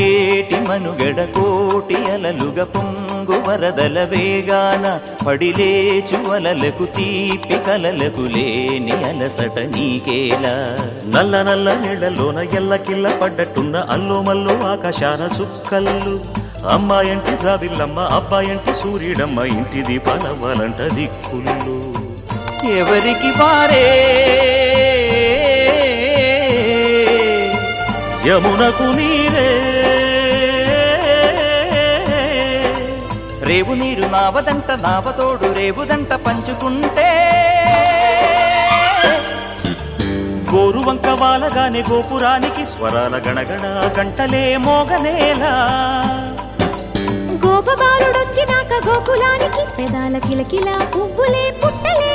ఏటి మనుగడ కోటి అలలుగా పొంగు వరదల వేగాన పడిలేచు అలలకు తీపి కలలకు లేని అలసట నీకేలా నల్ల నల్ల నీళ్లలోన ఎల్లకిల్ల పడ్డట్టున్న అల్లో మల్లో ఆకాశాన చుక్కల్లు అమ్మాయంటి ద్రావిల్లమ్మ అబ్బాయంటి సూర్యుడమ్మ ఇంటి దీపాలవ్వాలంట దిక్కులు ఎవరికి వారే యమునకు నీరే రేవు నీరు నావదంట నావతోడు రేవుదంట పంచుకుంటే గోరువంక వాలగానే గోపురానికి స్వరాల గణగణ గంటలే మోగనేలా గోపబాలుడొచ్చినాక గోకులానికి పెదాల కిలకిల పువ్వులే పుట్టలే